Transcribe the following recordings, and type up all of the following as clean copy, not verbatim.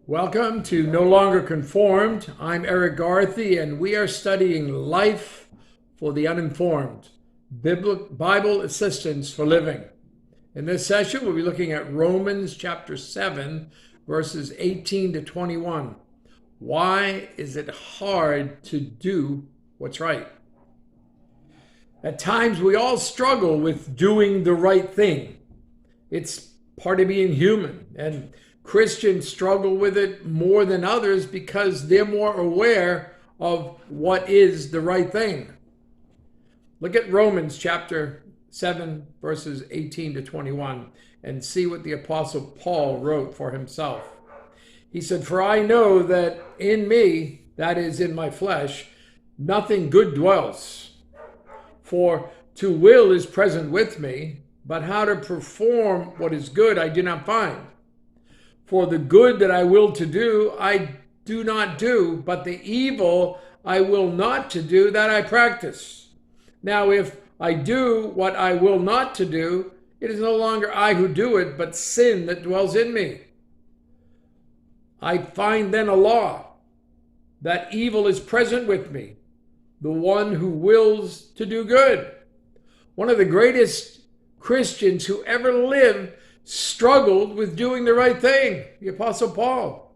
Welcome to No Longer Conformed. I'm Erik Garthe, and we are studying Life for the Uninformed, Bible Assistance for Living. In this session, we'll be looking at Romans chapter 7, verses 18 to 21. Why is it hard to do what's right? At times, we all struggle with doing the right thing. It's part of being human, and Christians struggle with it more than others because they're more aware of what is the right thing. Look at Romans chapter 7, verses 18 to 21, and see what the Apostle Paul wrote for himself. He said, "For I know that in me, that is in my flesh, nothing good dwells. For to will is present with me, but how to perform what is good I do not find. For the good that I will to do, I do not do, but the evil I will not to do, that I practice. Now, if I do what I will not to do, it is no longer I who do it, but sin that dwells in me. I find then a law, that evil is present with me, the one who wills to do good." One of the greatest Christians who ever lived struggled with doing the right thing, the Apostle Paul.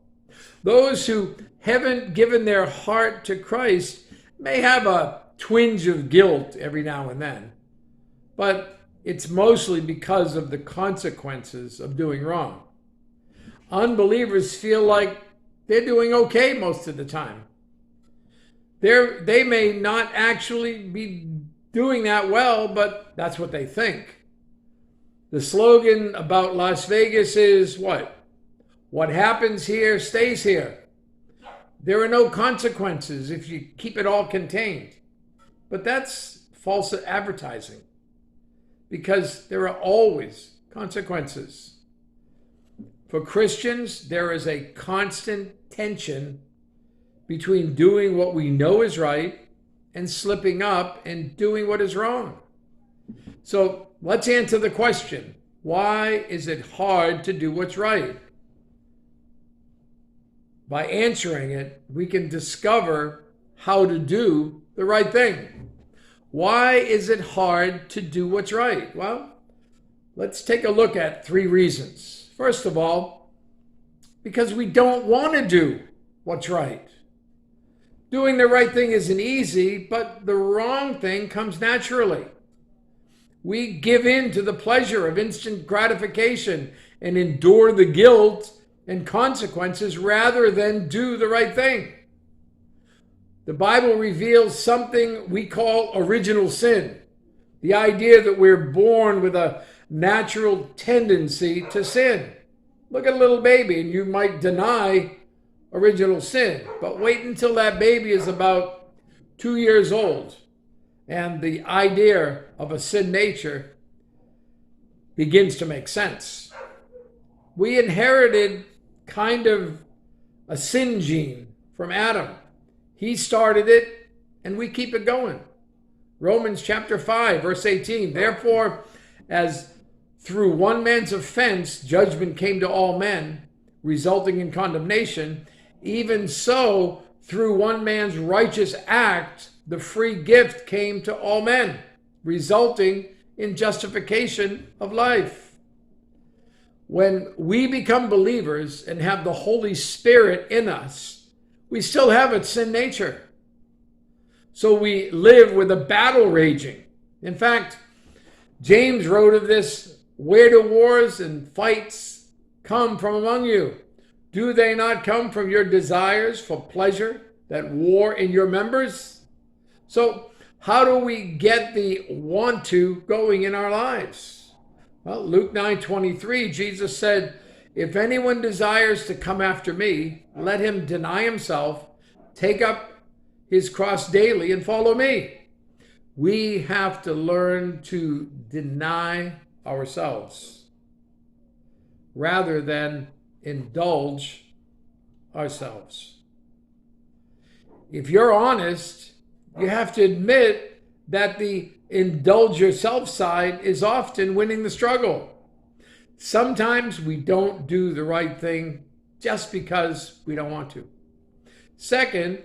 Those who haven't given their heart to Christ may have a twinge of guilt every now and then, but it's mostly because of the consequences of doing wrong. Unbelievers feel like they're doing okay most of the time. They may not actually be doing that well, but that's what they think. The slogan about Las Vegas is what? What happens here stays here. There are no consequences if you keep it all contained. But that's false advertising, because there are always consequences. For Christians, there is a constant tension between doing what we know is right and slipping up and doing what is wrong. So let's answer the question, why is it hard to do what's right? By answering it, we can discover how to do the right thing. Why is it hard to do what's right? Well, let's take a look at 3 reasons. First of all, because we don't want to do what's right. Doing the right thing isn't easy, but the wrong thing comes naturally. We give in to the pleasure of instant gratification and endure the guilt and consequences rather than do the right thing. The Bible reveals something we call original sin, the idea that we're born with a natural tendency to sin. Look at a little baby and you might deny original sin, but wait until that baby is about 2 years old and the idea of a sin nature begins to make sense. We inherited kind of a sin gene from Adam. He started it and we keep it going. Romans chapter 5, verse 18, "Therefore, as through one man's offense judgment came to all men, resulting in condemnation, even so through one man's righteous act the free gift came to all men, resulting in justification of life." When we become believers and have the Holy Spirit in us, we still have a sin nature. So we live with a battle raging. In fact, James wrote of this, "Where do wars and fights come from among you? Do they not come from your desires for pleasure that war in your members?" So how do we get the want to going in our lives? Well, Luke 9:23, Jesus said, "If anyone desires to come after me, let him deny himself, take up his cross daily and follow me." We have to learn to deny ourselves rather than indulge ourselves. If you're honest, you have to admit that the indulge yourself side is often winning the struggle. Sometimes we don't do the right thing just because we don't want to. Second,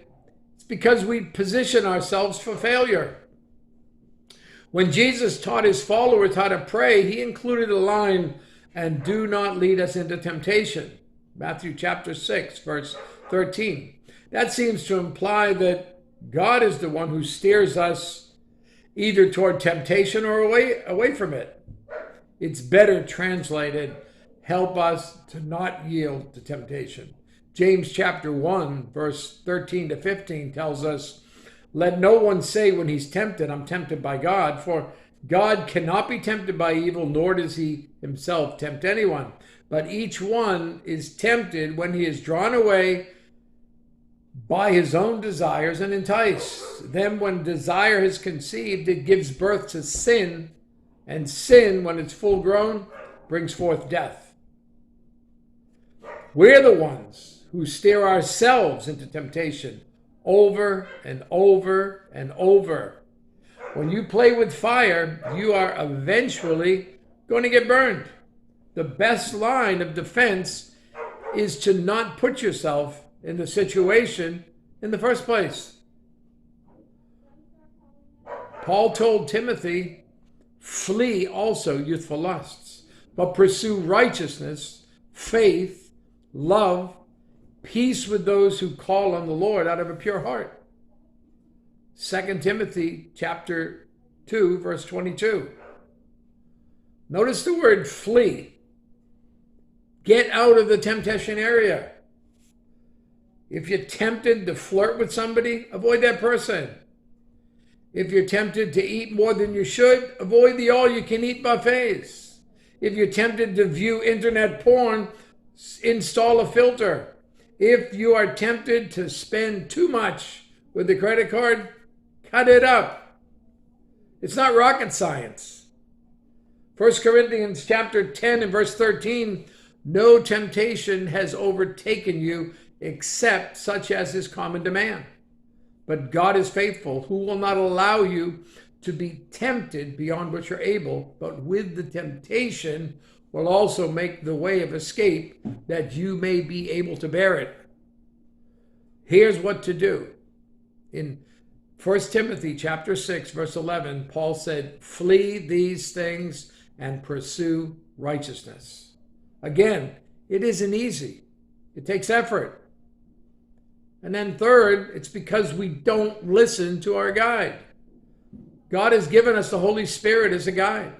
it's because we position ourselves for failure. When Jesus taught his followers how to pray, he included a line, "And do not lead us into temptation." Matthew chapter 6, verse 13. That seems to imply that God is the one who steers us either toward temptation or away from it. It's better translated, "Help us to not yield to temptation." James chapter 1, verse 13 to 15 tells us, "Let no one say when he's tempted, 'I'm tempted by God,' for God cannot be tempted by evil, nor does he himself tempt anyone. But each one is tempted when he is drawn away by his own desires and enticed. Then when desire is conceived, it gives birth to sin, and sin, when it's full grown, brings forth death." We're the ones who steer ourselves into temptation over and over and over. When you play with fire, you are eventually going to get burned. The best line of defense is to not put yourself in the situation in the first place. Paul told Timothy, "Flee also youthful lusts, but pursue righteousness, faith, love, peace with those who call on the Lord out of a pure heart." 2 Timothy chapter 2, verse 22. Notice the word flee. Get out of the temptation area. If you're tempted to flirt with somebody, avoid that person. If you're tempted to eat more than you should, avoid the all-you-can-eat buffets. If you're tempted to view internet porn, install a filter. If you are tempted to spend too much with the credit card, cut it up. It's not rocket science. 1 Corinthians chapter 10 and verse 13, "No temptation has overtaken you except such as is common to man. But God is faithful, who will not allow you to be tempted beyond what you're able, but with the temptation will also make the way of escape that you may be able to bear it." Here's what to do. In 1 Timothy chapter 6, verse 11, Paul said, "Flee these things and pursue righteousness." Again, it isn't easy. It takes effort. And then third, it's because we don't listen to our guide. God has given us the Holy Spirit as a guide,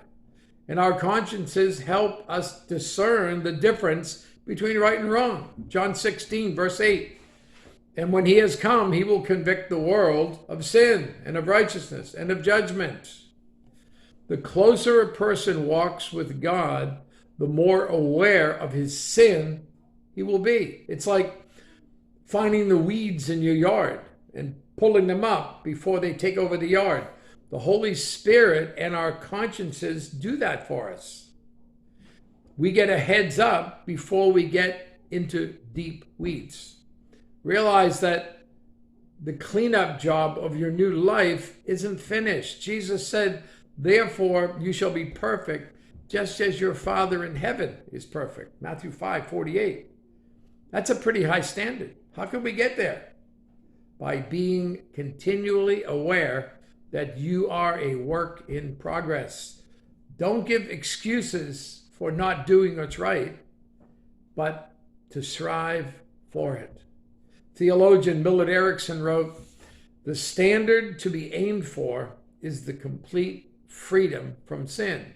and our consciences help us discern the difference between right and wrong. John 16, verse 8. "And when he has come, he will convict the world of sin and of righteousness and of judgment." The closer a person walks with God, the more aware of his sin he will be. It's like finding the weeds in your yard and pulling them up before they take over the yard. The Holy Spirit and our consciences do that for us. We get a heads up before we get into deep weeds. Realize that the cleanup job of your new life isn't finished. Jesus said, "Therefore you shall be perfect, just as your Father in heaven is perfect." Matthew 5:48. That's a pretty high standard. How can we get there? By being continually aware that you are a work in progress. Don't give excuses for not doing what's right, but to strive for it. Theologian Millard Erickson wrote, "The standard to be aimed for is the complete freedom from sin.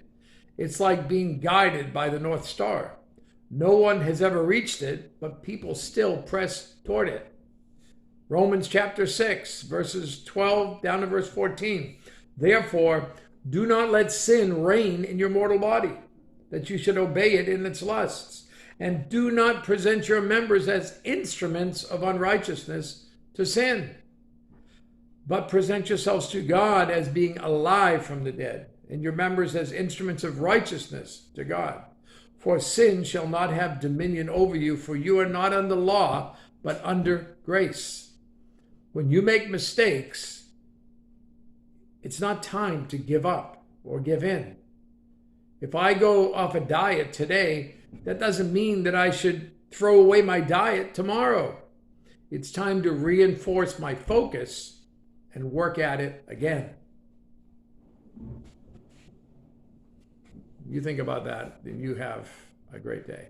It's like being guided by the North Star. No one has ever reached it, but people still press toward it." Romans chapter 6, verses 12 down to verse 14. "Therefore, do not let sin reign in your mortal body, that you should obey it in its lusts. And do not present your members as instruments of unrighteousness to sin, but present yourselves to God as being alive from the dead, and your members as instruments of righteousness to God. For sin shall not have dominion over you, for you are not under law, but under grace." When you make mistakes, it's not time to give up or give in. If I go off a diet today, that doesn't mean that I should throw away my diet tomorrow. It's time to reinforce my focus and work at it again. You think about that, and you have a great day.